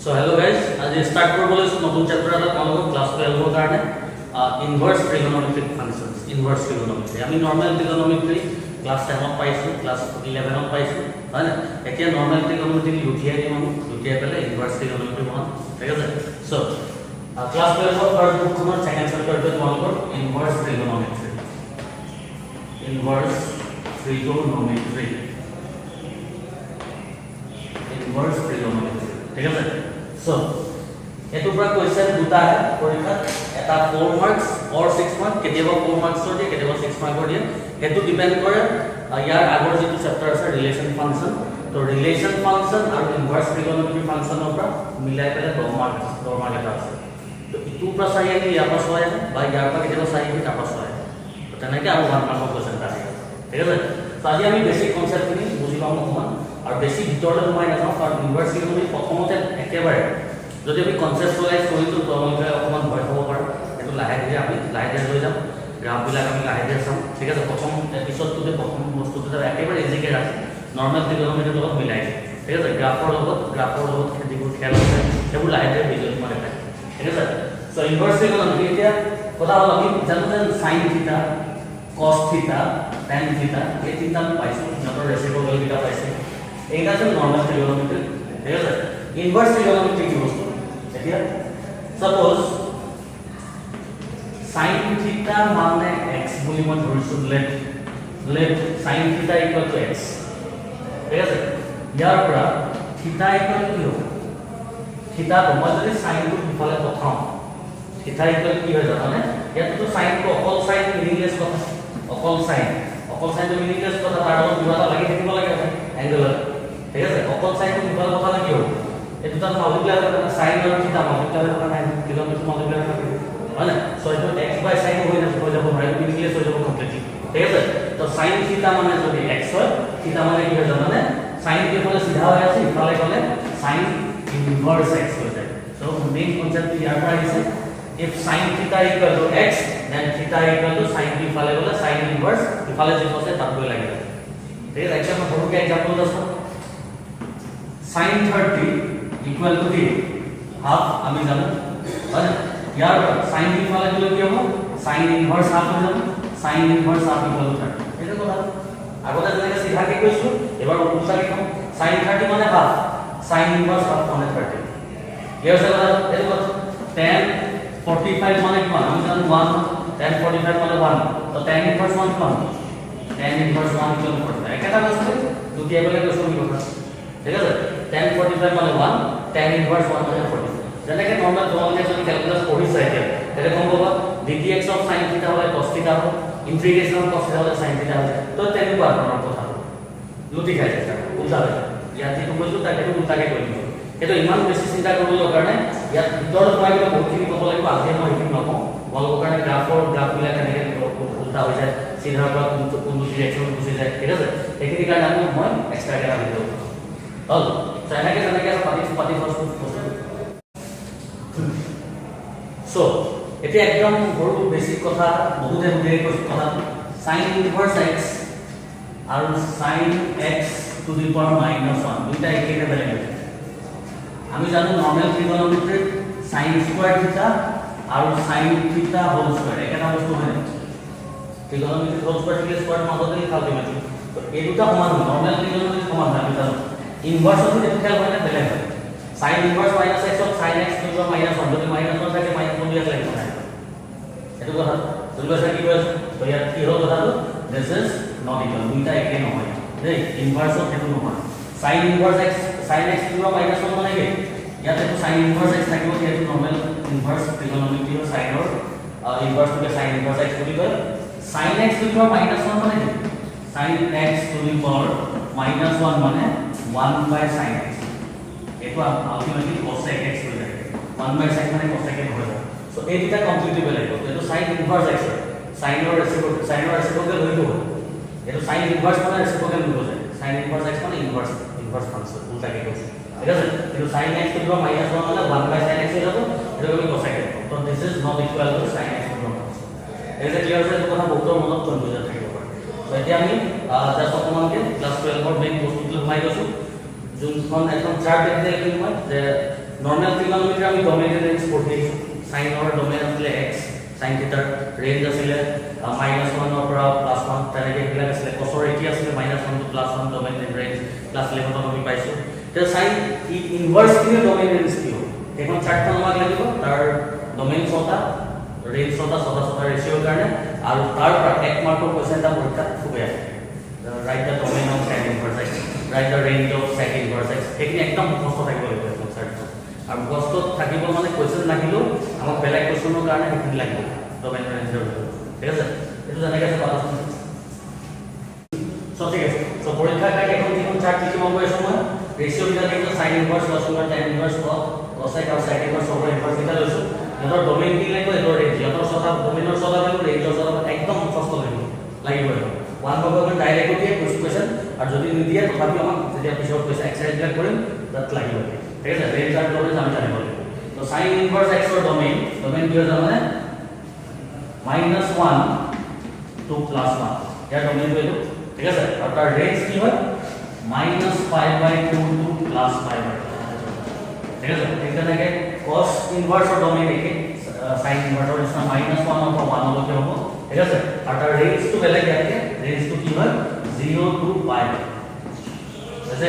So hello guys, আজি start কৰিবলৈ নতুন চেপ্টাৰ এটা তোমালোকক ক্লাস 12 ৰ কাৰণে ইনভাৰ্স ট্ৰিগোনোমেট্ৰিক ফাংশনস ইনভাৰ্স ট্ৰিগোনোমেট্ৰি আমি নৰমাল ট্ৰিগোনোমেট্ৰি ক্লাস 10 ত পাইছো ক্লাস 11 ত পাইছো হয় না এতিয়া নরমাল ট্ৰিগোনোমেট্ৰি লুটিয়াই দিম লুটিয়াই পেলে ইনভাৰ্স ট্ৰিগোনোমেট্ৰি বনাম ঠিক আছে সো ক্লাস 12 ৰ ফাৰ্স্ট বুক খনৰ সেকেন্ড চেপ্টাৰটো তোমালোকৰ ইনভাৰ্স ট্ৰিগোনোমেট্ৰি ইনভাৰ্স ট্ৰিগোনোমেট্ৰি ঠিক আছে সো এটো পৰা কোৱেশ্চন দুটা আছে পৰীক্ষাত এটা 4 মাৰ্কস অৰ 6 মাৰ্ক কেতিয়াবা 4 মাৰ্কসৰ দিয়ে কেতিয়াবা 6 মাৰ্কৰ দিয়ে হেতু ডিপেন্ড কৰে ইয়াৰ আগৰ যেটো চেপ্টাৰ আছে ৰিলেশন ফাংশন তো ৰিলেশন ফাংশন আৰু ইনভাৰ্স ট্ৰিগোনোমেট্ৰি ফাংশনৰ পৰা মিলাই পেলে 10 মাৰ্ক এটা আছে তো ইটো পৰা চাই আমি ইয়াৰ পৰা চাই বা ইয়াৰ পৰা কেতিয়াবা চাই আমি তাৰ পৰা চাই তো তেনেকৈ আৰু 1 মাৰ্কৰ কোৱেশ্চন আছে ঠিক আছে তো আজি আমি বেসিক কনসেপ্টখিনি বুজি পাম অকমান আৰু বেছি ভিতৰলৈ সোমাই নাযাওঁ কাৰণ ইনভাৰ্স ট্ৰিগোনোমেট্ৰি প্ৰথমতে একেবাৰে যদি আমি কনসেপ্টুয়ালাইজ কৰিছো তো আমাকে অকমান ভয় হ'ব পাৰে এটো লাহে ধীৰে আমি লাহে ধীৰে লৈ যাম গ্ৰাফবিলাক আমি লাহে ধীৰে চাম ঠিক আছে প্ৰথম এপিসোডটোতে প্ৰথম বস্তুটো একেবাৰে ইজিকে ৰাখি নৰমাল ট্ৰিগোনোমেট্ৰিৰ লগত মিলাই ঠিক আছে গ্ৰাফৰ লগত যিবোৰ খেল আছে সেইবোৰ লাহে ধীৰে ভিজুৱেল মানে দেখাই ঠিক আছে সো ইনভাৰ্স ট্ৰিগোনোমেট্ৰি এতিয়া কথা হ'ল আমি জানো যে sin থিটা cos থিটা tan থিটা এই তিনটা আমি পাইছো সিহঁতৰ ৰেচিপ্ৰকেল কিটা পাইছো এইটা হচ্ছে নরমাল ট্রিগোনোমেট্রি ঠিক আছে ইনভার্স ট্রিগোনোমেট্রি কি বস্তু এতিয়া সাপোজ sin থিটা মানে x বুলি মই ধৰিছো লেট sin থিটা ইকুয়াল টু x ঠিক আছে ইয়াৰ পৰা থিটা ইকুয়াল কি হ'ব থিটা মই যদি sin টো ইফালে পঠাম থিটা ইকুয়াল কি হয় জানানে ইয়াতো sin টো অকল sin মিনিংলেস কথা অকল sin টো মিনিংলেস কথা তাৰ লগত কিবা এটা লাগি থাকিব লাগে এংগুলাৰ ঠিক আছে অকল সাইন টো দুটা কথা লাগি হ'ব এই দুটা মাল্টিপ্লাই কৰিব সাইন আৰু থিটা মাল্টিপ্লাই কৰিব নাই কিলোমিটাৰ মাল্টিপ্লাই কৰিব হয় না সো এইটো x বাই সাইন হৈ যাব হয় ইংলিশ হৈ যাব কমপ্লিটলি ঠিক আছে তো সাইন থিটা মানে যদি x হয় থিটা মানে কি হয় জানানে সাইন কে মানে সিধা হৈ আছে ইফালে গলে সাইন ইনভার্স x হৈ যায় সো মেইন কনসেপ্ট ইয়াৰ পৰা আহিছে if sin theta equal to x then theta equal to sin t ইফালে গলে sin ইনভার্স ইফালে যে আছে তাত গৈ লাগি যায় ঠিক আছে একটা মই সৰুকে এক্সাম্পল দিছো sin 30 equal to the half আমি জানো হয় ইয়াৰ sin t ফালে গলে কি হ'ব sin ইনভার্স half হৈ যাব sin inverse half equal to 30 এটা কথা আগতে যেনেকৈ সিধাকে কৈছো এবাৰ উল্টা লিখম sin 30 মানে half sin ইনভাৰ্স half মানে 30 ইয়াৰ কথা এইটো কথা tan 45 মানে কিমান আমি জানো 1 tan 45 মানে 1 তো tan ইনভার্স 1 কিমান tan ইনভার্স 1 equal to 40 একেটা বস্তু দুটিয়া বেলে কৈছো কি কথা ঠিক আছে tan 45 মানে 1 tan ইনভার্স 1 মানে 40 যেনেকৈ নরমাল তোমালোকে যদি ক্যালকুলাস পঢ়িছা এতিয়া তেনে কম পাবা dx অফ sin থিটা হয় cos থিটা হয় ইন্টিগ্রেশন অফ cos থিটা হয় sin থিটা হয় তো তেনেকুৱা ধৰণৰ কথা লুটি খাই যায় উল্টা হয় ইয়াত যেটো কৈছো তাকে উল্টাকে কৰি দিও এটা ইমান বেছি চিন্তা কৰিবলৈ কাৰণে ইয়াত ভিতৰত পাইলে বহুতখিনি ক'ব লাগিব আজি মই এইখিনি নকওঁ বলকৰ কাৰণে গ্ৰাফবিলাক কেনেকৈ উল্টা হৈ যায় চিধাৰ পৰা কোনটো ডিৰেকশ্যন গুচি যায় ঠিক আছে এইখিনি কাৰণে আমি মই এক্সট্ৰাকে ৰাখি দিওঁ হল তেনেকৈ পাতি সো এতিয়া একদম সৰু বেসিক কথা বহুতে বুজিয়ে কৈছো কথা sin ইনভাৰ্স x আৰু sin x to the power -1 দুটা একেটা বেলেগ আমি জানো নৰমাল ট্ৰিগোনোমেট্ৰি sin স্কয়াৰ থিটা আৰু sin থিটা হোল স্কয়ার একেটা বস্তু হয় ট্রিগোনোমেট্রি হোল স্কয়ার থিটা স্কয়ার মাজতে আলটিমেটলি তো এই দুটা সমান নরমাল ট্রিগোনোমেট্রি সমান আমি জানো ইনভার্স অফ এটা খেল হয় না বেলেগ হয় sin inverse -x of sin x to the power -1 যদি -1 থাকে -1 দিয়া লাগিব না এটো কথা দুইবাৰ কি কৈছে তো ইয়াত কি হ'ল কথাটো দিস ইজ নট ইকুয়াল দুইটা একে নহয় দেই ইনভার্স অফ হেতু নহয় sin inverse x sin x to the power -1 মানে কি ইয়াত এটো sin ইনভার্স x থাকিব যেটো normal inverse trigonometry of sin or inverse to sin inverse x বুলি কয় sin x to the power -1 মানে কি sin x to the power -1 মানে 1 by sin x এটো আলটিমেটলি cos x হৈ যায় 1 by sin মানে cos x হৈ যায় সো এই দুটা কমপ্লিটলি বেলেগ এটো sin inverse x sin or reciprocal হৈ গ'ল এটো sin ইনভার্স মানে রেসিপ্রোকেল হৈ যায় sin ইনভার্স x মানে ইনভার্স ফাংশন উল্টাকে কৈছে ঠিক আছে কিন্তু sin x to the power -1 মানে 1 by sin x হৈ যাব এটো আমি cos x তো this is not equal to sin x to the power এটা ক্লিয়াৰ হৈছে এটো কথা বহুত মনত কনফিউজন থাকিব পাৰে তো এতিয়া আমি জাস্ট অকমানকে ক্লাস 12 ৰ মেইন বস্তুটো সোমাই গৈছো যোনখন এখন চাৰ্ট দেখি মই যে নৰ্মেল ট্ৰিগনমেট্ৰি আমি ডোমেইন ৰেঞ্জ পঢ়িছো সাইনৰ ডোমেইন আছিল x sin থিটাৰ ৰেঞ্জ আছিল -1 ৰ পৰা +1 তেনেকৈ এইবিলাক আছিল কছৰ একি আছিল -1 to +1 ডোমেইন ৰেঞ্জ ক্লাছ 11 ত আমি পাইছো তে সাইন ইনভাৰ্স কি ডোমেইন ৰেঞ্জ কি এখন চাৰ্টখন আমাক লাগিব তাৰ ডোমেইন ছটা ৰেঞ্জ ছটা ৰেশিওৰ কাৰণে আৰু তাৰ পৰা 1 মাৰ্কৰ কোৱেশ্চন এটা পৰীক্ষাত খুবে আছে write the domain of tan inverse x write the range of sec inverse x এইখিনি একদম মুখস্থ থাকিব লাগিব এখন চাৰ্টখন আৰু মুখস্থ থাকিব মানে কোৱেশ্চন লাগিলো আমাক বেলেগ কোৱেশ্চনৰ কাৰণে এইখিনি লাগিব ডোমেইন ৰেঞ্জৰ ঠিক আছে এটো জানাকে আছে পাঁচ সো ঠিক আছে সো পৰীক্ষাৰ কাৰণে এখন যিখন চাৰ্ট লিখিব গৈ আছো মই ৰেশিও কিটা থাকিব sin inverse cos inverse tan inverse cosec আৰু sec inverse over inverse কিটা লৈছো এটাৰ ডোমেইন কি লাগিব এটাৰ ৰেঞ্জ এটাৰ ছটা ডোমেইনৰ ছটা লাগিব ৰেঞ্জৰ ছটা একদম মুখস্থ লাগিব ওয়ান বাই ডাইৰেক্ট দিয়ে কোশ্চেন আৰ যদি নিদিয়ে তথাপি আমাক যেতিয়া পিছৰ কোশ্চেন এক্সাৰসাইজ বিলাক কৰিম তাত লাগিব ঠিক আছে ৰেঞ্জ আৰু ডোমেইন আমি জানিব লাগিব তো sin ইনভাৰ্স x ৰ ডোমেইন কি হয় জানে -1 to +1 ইয়াৰ ডোমেইন এইটো ঠিক আছে আৰু তাৰ ৰেঞ্জ কি হয় -π/2 to +π/2 ঠিক আছে তেনেকৈ cos ইনভার্স ৰ ডোমেইন একে sin ইনভাৰ্স ৰ নিচিনা -1 ৰ পৰা 1 লৈকে হ'ব ঠিক আছে আর তার রেঞ্জ টু বেলেগ ইয়াতে রেঞ্জ টু কি হয় 0 to π जैसे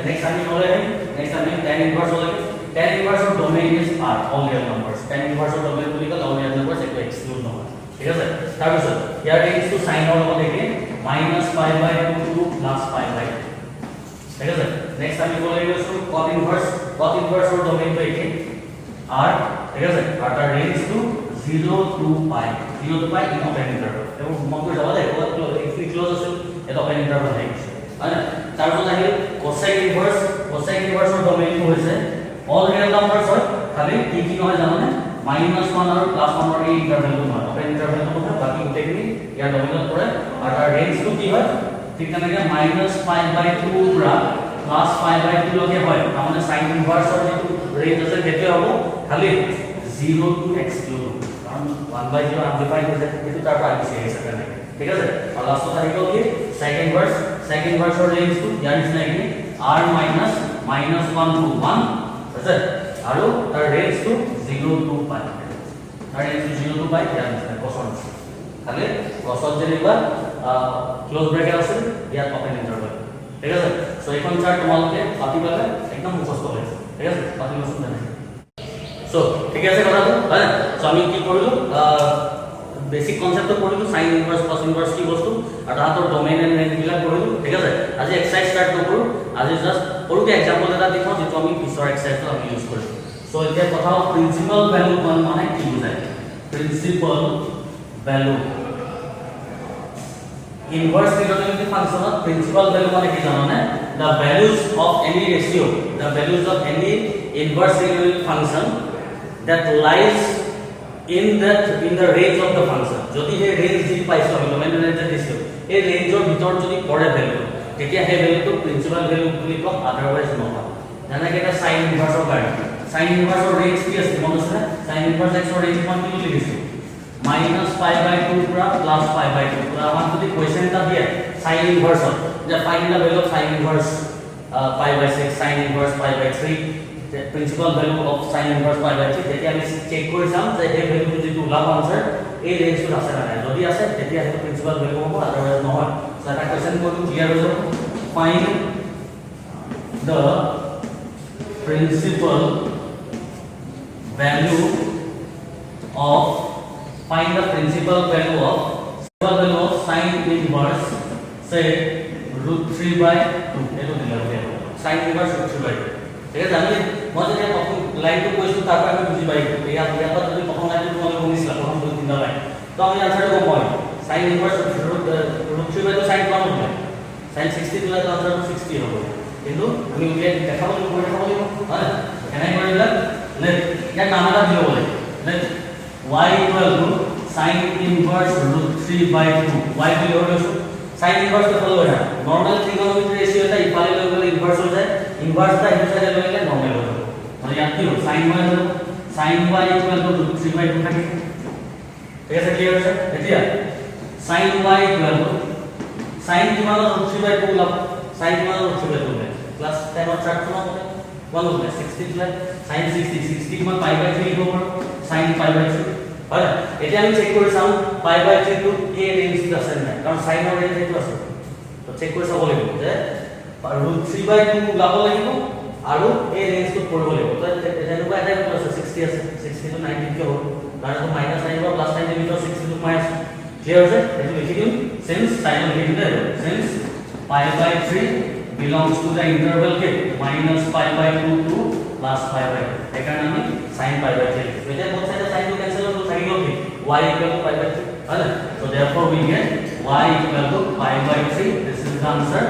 नेक्स्ट আমি বলে নেক্সট আমি tan ইনভার্স হলে tan inverse of domain is r all real numbers tan inverse of domain বুলি কল all real numbers একো এক্সক্লুড নহয় ঠিক আছে তাৰ পিছত ইয়াৰ ৰেঞ্জ টু sin ৰ লগত একে -π/2 to +π/2 ঠিক আছে নেক্সট আমি বলে গৈছো cot ইনভার্স অফ ডোমেইন তো একে r ঠিক আছে আর তার range two 0 to π 0 to π in open interval এবং মনটো যাব দে ইফলি ক্লোজ আছে এটা open interval হয় না তারপর আহিল cosec inverse অফ ডোমেইন হৈছে all real numbers হয় খালি কি নহয় জানানে -1 আৰু +1 ৰ এই ইন্টাৰভ্যালটো নহয় open intervalটো নহয় বাকি গোটেইখিনি ইয়াৰ ডোমেইনত পৰে আৰু তাৰ ৰেঞ্জটো কি হয় ঠিক তেনেকৈ -π/2 পৰা +π/2 লৈকে হয় মানে sin ইনভাৰ্সৰ যেটো ৰেঞ্জ আছে কেতে হ'ব খালি 0 to exclude 1/0 amplify হৈ যায় এটো তাৰ পৰা আহিছে এই সেকেন্ড ঠিক আছে আৰু লাষ্টত আহিব কি sec inverse ৰ ৰেঞ্জ টু ইয়াৰ নিচিনা কি r -1 to 1 আছে আৰু তাৰ ৰেঞ্জ টু 0 to π তাৰ ৰেঞ্জ টু 0 to π ইয়াৰ নিচিনা কোসন খালি কোসন যেনিবা ক্লোজ ব্ৰেকেট আছে ইয়াত ওপেন ইন্টাৰভেল ঠিক আছে সো এখন চাৰ্ট তোমালোকে পাতিবালে একদম মুখস্থ হৈ ঠিক আছে পাতিব শুনে নাই সো ঠিক আছে কথাটো হয় না সো আমি কি কৰিলো বেসিক কনসেপ্ট পঢ়িলো sin ইনভাৰ্স cos ইনভাৰ্স কি বস্তু আৰু তাহাতৰ ডোমেইন এন্ড ৰেঞ্জ বিলাক পঢ়িলো ঠিক আছে আজি এক্সাৰসাইজ স্টাৰ্ট নকৰো আজি জাস্ট সৰুকে এক্সাম্পল এটা দেখাও যেটো আমি পিছৰ এক্সাৰসাইজটো আমি ইউজ কৰিম সো এতিয়া কথা প্ৰিন্সিপাল ভ্যালু মানে কি বুজায় প্ৰিন্সিপাল ভ্যালু ইনভার্স ট্রিগোনোমেট্রিক ফাংশনত প্রিন্সিপাল ভ্যালু মানে কি জানানে the values of any ratio the values of any inverse trigonometric function that lies in the range of the function যদি এই রেঞ্জ দি পাইছো আমি ডোমেইন ৰেঞ্জ দিছো এই ৰেঞ্জৰ ভিতৰত যদি পৰে ভ্যালু তেতিয়া সেই ভ্যালুটো প্ৰিন্সিপাল ভ্যালু বুলি কম আদাৰৱাইজ নহয় যেনেকৈ এটা sin ইনভাৰ্সৰ কাৰণে sin ইনভাৰ্সৰ ৰেঞ্জ কি আছে মনত আছে sin ইনভাৰ্স x ৰ ৰেঞ্জ মান কি লিখিছো -π/2 পৰা +π/2 পুৰা আমাক যদি কোৱেশ্চন এটা দিয়ে sin ইনভার্স যে find the value of sin inverse π/6 sin inverse π/3 the principal value of sin inverse π/3 যেতিয়া আমি চেক কৰি চাম যে এই ভ্যালুটো যেটো ওলাব আনসাৰ এই ৰেঞ্জটো আছে না নাই যদি আছে তেতিয়া হেতু প্ৰিন্সিপাল ভ্যালু হ'ব আদাৰৱাইজ নহয় সো এটা কোৱেশ্চন কোনটো ক্লিয়াৰ হৈ যাব find the principal value of sin inverse say √3/2 এটো দিলা হবে sin inverse √3/2 ঠিক আছে আমি মই যেতিয়া প্ৰথম লাইনটো কৈছো তাৰ পৰা আমি বুজি পাইছো ইয়াত যদি প্ৰথম লাইনটো তোমালোকে শুনিছিলা প্ৰথম দুই তিনটা লাইন তো আমি আনসাৰটো গম পাম sin ইনভার্স √3/2 sin কিমান হ'ব sin 60 দিলে তো আনসাৰটো 60 হ'ব কিন্তু আমি উলিয়াই দেখাব লাগিব হয় এনে কৰিলে লেট ইয়াৰ নাম এটা দিব বলে late y sin inverse √3/2 y বুলি লৈছো sin inverse তো হলো না নরমাল ট্রিগোনোমেট্রি রেশিও এটা ইফালে লৈ গলে ইনভার্স হৈ যায় ইনভার্স টা এই সাইডে লৈ গলে নরমাল হৈ যাব মানে ইয়াত কি হ'ব sin y √3/2 থাকে ঠিক আছে ক্লিয়াৰ হৈছে এতিয়া sin y sin কিমান √3/2 লাভ sin কিমান √3/2 ক্লাস 10 ৰ চাৰ্ট শুনা 1 ওলাই 60 ওলাই sin 60 60 মান পাই বাই 3 লিখিব পাৰো sin পাই বাই 3 হয় না এতিয়া আমি চেক কৰি চাম pi by 3 two a range আছে নাই কাৰণ sin ৰ ৰেঞ্জ এইটো আছে তো চেক কৰি চাব লাগিব যে √3/2 ওলাব লাগিব আৰু a ৰেঞ্জটো কৰিব লাগিব তো এনেকুৱা এটা আছে 60 আছে 60 টু 90 কি হ'ব কাৰণ তো মাইনাস আহিব প্লাস 90 ভিতৰত 60 টু মাইনাস ক্লিয়াৰ আছে এইটো লিখি দিম since sin লিখি দিলে since pi by 3 belongs to the interval ke minus pi by 2 to plus pi by 2 এখানে আমি sin pi by 3 লিখি এটা both side sin to cancel to sin of y equal to pi by 3 है ना so therefore we get y equal to pi by 3 this is the answer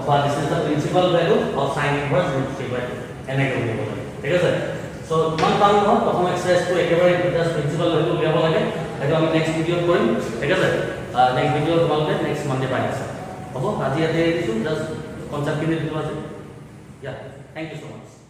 but this is the principal value of sin inverse √3 by 2 এনেকৈ লিখিব লাগে ঠিক আছে so মান পাম ন প্ৰথম এক্সাৰসাইজ টো একেবাৰে জাস্ট প্ৰিন্সিপাল ভ্যালু উলিয়াব লাগে এটা আমি নেক্সট ভিডিওত কৰিম ঠিক আছে নেক্সট ভিডিও তোমালোকে নেক্সট মানডে পাই আছে হ'ব আজি ইয়াতে দিছো just concept in it. Yeah, thank you so much.